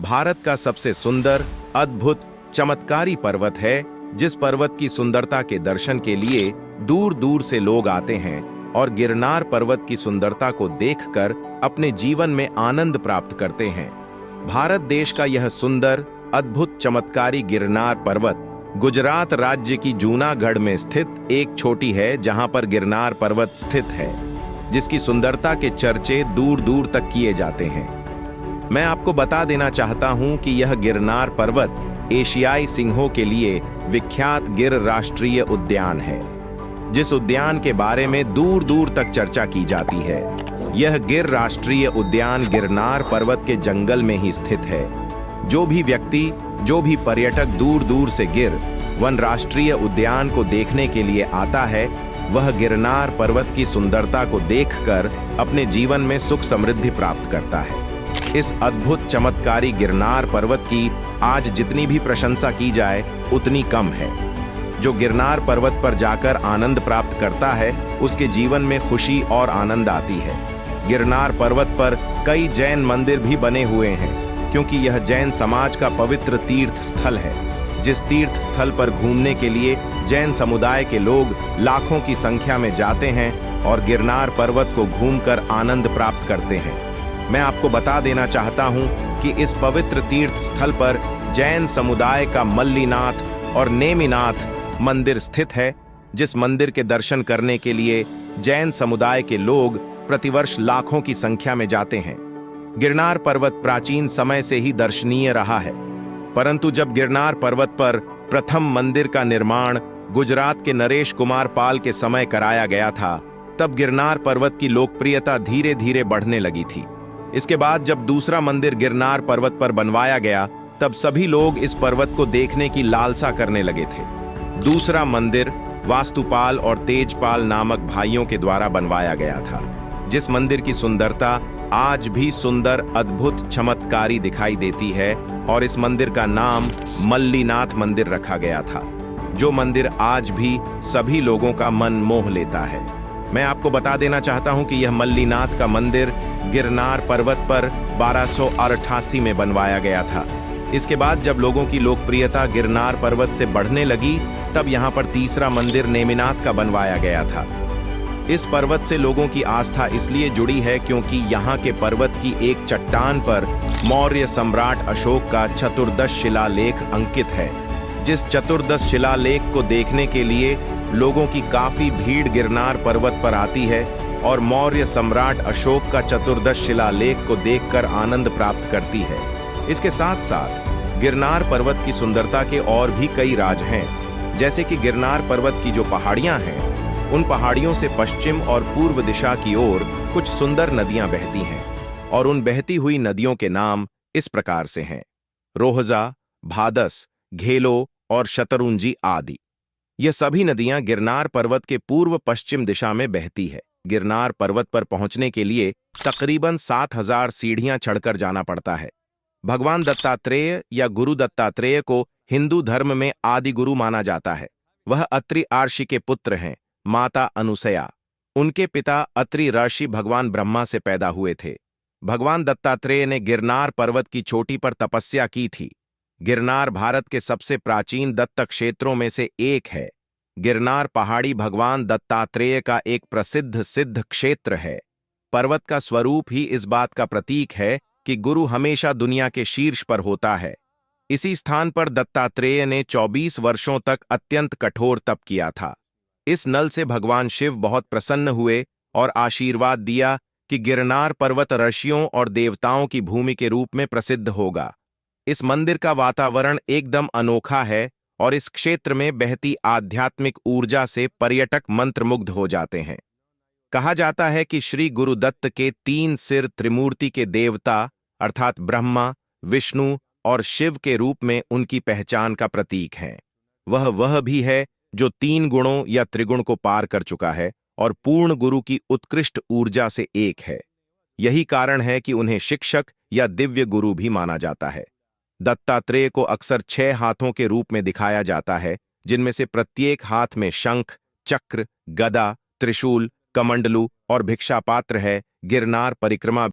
भारत का सबसे सुंदर, अद्भुत, चमत्कारी पर्वत है, जिस पर्वत की सुंदरता के दर्शन के लिए दूर दूर से लोग आते हैं और गिरनार पर्वत की सुंदरता को देखकर अपने जीवन में आनंद प्राप्त करते हैं। भारत देश का यह सुंदर, अद्भुत, चमत्कारी गिरनार पर्वत गुजरात राज्य की जूनागढ़ में स्थित एक छोटी है, जहां पर गिरनार पर्वत स्थित है, जिसकी सुंदरता के चर्चे दूर दूर तक किए जाते हैं। मैं आपको बता देना चाहता हूं कि यह गिरनार पर्वत एशियाई सिंहों के लिए विख्यात गिर राष्ट्रीय उद्यान है, जिस उद्यान के बारे में दूर दूर तक चर्चा की जाती है। यह गिर राष्ट्रीय उद्यान गिरनार पर्वत के जंगल में ही स्थित है। जो भी पर्यटक दूर दूर से गिर वन राष्ट्रीय उद्यान को देखने के लिए आता है, वह गिरनार पर्वत की सुंदरता को देखकर अपने जीवन में सुख समृद्धि प्राप्त करता है। इस अद्भुत चमत्कारी गिरनार पर्वत की आज जितनी भी प्रशंसा की जाए उतनी कम है। जो गिरनार पर्वत पर जाकर आनंद प्राप्त करता है, उसके जीवन में खुशी और आनंद आती है। गिरनार पर्वत पर कई जैन मंदिर भी बने हुए हैं, क्योंकि यह जैन समाज का पवित्र तीर्थ स्थल है। जिस तीर्थ स्थल पर घूमने के लिए जैन समुदाय के लोग लाखों की संख्या में जाते हैं और गिरनार पर्वत को घूमकर आनंद प्राप्त करते हैं। मैं आपको बता देना चाहता हूं कि इस पवित्र तीर्थ स्थल पर जैन समुदाय का मल्लीनाथ और नेमिनाथ मंदिर स्थित है, जिस मंदिर के दर्शन करने के लिए जैन समुदाय के लोग प्रतिवर्ष लाखों की संख्या में जाते हैं। गिरनार पर्वत प्राचीन समय से ही दर्शनीय रहा है, परंतु जब गिरनार पर्वत पर प्रथम मंदिर का निर्माण गुजरात के नरेश कुमार पाल के समय कराया गया था, तब गिरनार पर्वत की लोकप्रियता धीरे धीरे बढ़ने लगी थी। इसके बाद जब दूसरा मंदिर गिरनार पर्वत पर बनवाया गया, तब सभी लोग इस पर्वत को देखने की लालसा करने लगे थे। दूसरा मंदिर वास्तुपाल और तेजपाल नामक भाइयों के द्वारा बनवाया गया था, जिस मंदिर की सुंदरता आज भी सुंदर, अद्भुत, चमत्कारी दिखाई देती है, और इस मंदिर का नाम मल्लीनाथ मंदिर रखा गया था, जो मंदिर आज भी सभी लोगों का मन मोह लेता है। मैं आपको बता देना चाहता हूं कि यह मल्लीनाथ का मंदिर गिरनार पर्वत पर 1288 में बनवाया गया था। इसके बाद जब लोगों की लोकप्रियता गिरनार पर्वत से बढ़ने लगी, तब यहाँ पर तीसरा मंदिर नेमिनाथ का बनवाया गया था। इस पर्वत से लोगों की आस्था इसलिए जुड़ी है क्योंकि यहाँ के पर्वत की एक चट्टान पर मौर्य सम्राट अशोक का चतुर्दश शिलालेख अंकित है। जिस चतुर्दश शिलालेख को देखने के लिए लोगों की काफी भीड़ गिरनार पर्वत पर आती है और मौर्य सम्राट अशोक का चतुर्दश शिलालेख को देखकर आनंद प्राप्त करती है। इसके साथ साथ गिरनार पर्वत की सुंदरता के और भी कई राज हैं, जैसे कि गिरनार पर्वत की जो पहाड़ियां हैं, उन पहाड़ियों से पश्चिम और पूर्व दिशा की ओर कुछ सुंदर नदियां बहती हैं, और उन बहती हुई नदियों के नाम इस प्रकार से हैं: रोहजा, भादस, घेलो और शतरुंजी आदि। ये सभी नदियां गिरनार पर्वत के पूर्व पश्चिम दिशा में बहती है। गिरनार पर्वत पर पहुंचने के लिए तकरीबन 7000 सीढ़ियां चढ़कर जाना पड़ता है। भगवान दत्तात्रेय या गुरु दत्तात्रेय को हिंदू धर्म में आदि गुरु माना जाता है। वह अत्रि आर्षि के पुत्र हैं, माता अनुसया। उनके पिता अत्रि ऋषि भगवान ब्रह्मा से पैदा हुए थे। भगवान दत्तात्रेय ने गिरनार पर्वत की चोटी पर तपस्या की थी। गिरनार भारत के सबसे प्राचीन दत्त क्षेत्रों में से एक है। गिरनार पहाड़ी भगवान दत्तात्रेय का एक प्रसिद्ध सिद्ध क्षेत्र है। पर्वत का स्वरूप ही इस बात का प्रतीक है कि गुरु हमेशा दुनिया के शीर्ष पर होता है। इसी स्थान पर दत्तात्रेय ने 24 वर्षों तक अत्यंत कठोर तप किया था। इस नल से भगवान शिव बहुत प्रसन्न हुए और आशीर्वाद दिया कि गिरनार पर्वत ऋषियों और देवताओं की भूमि के रूप में प्रसिद्ध होगा। इस मंदिर का वातावरण एकदम अनोखा है और इस क्षेत्र में बहती आध्यात्मिक ऊर्जा से पर्यटक मंत्रमुग्ध हो जाते हैं। कहा जाता है कि श्री गुरुदत्त के 3 सिर त्रिमूर्ति के देवता अर्थात ब्रह्मा, विष्णु और शिव के रूप में उनकी पहचान का प्रतीक हैं। वह भी है जो 3 गुणों या त्रिगुण को पार कर चुका है और पूर्ण गुरु की उत्कृष्ट ऊर्जा से एक है। यही कारण है कि उन्हें शिक्षक या दिव्य गुरु भी माना जाता है। दत्तात्रेय को अक्सर 6 हाथों के रूप में दिखाया जाता है, जिनमें से प्रत्येक हाथ में शंख, चक्र, गदा, त्रिशूल, कमंडलू और भिक्षा पात्र है। गिरनार परिक्रमा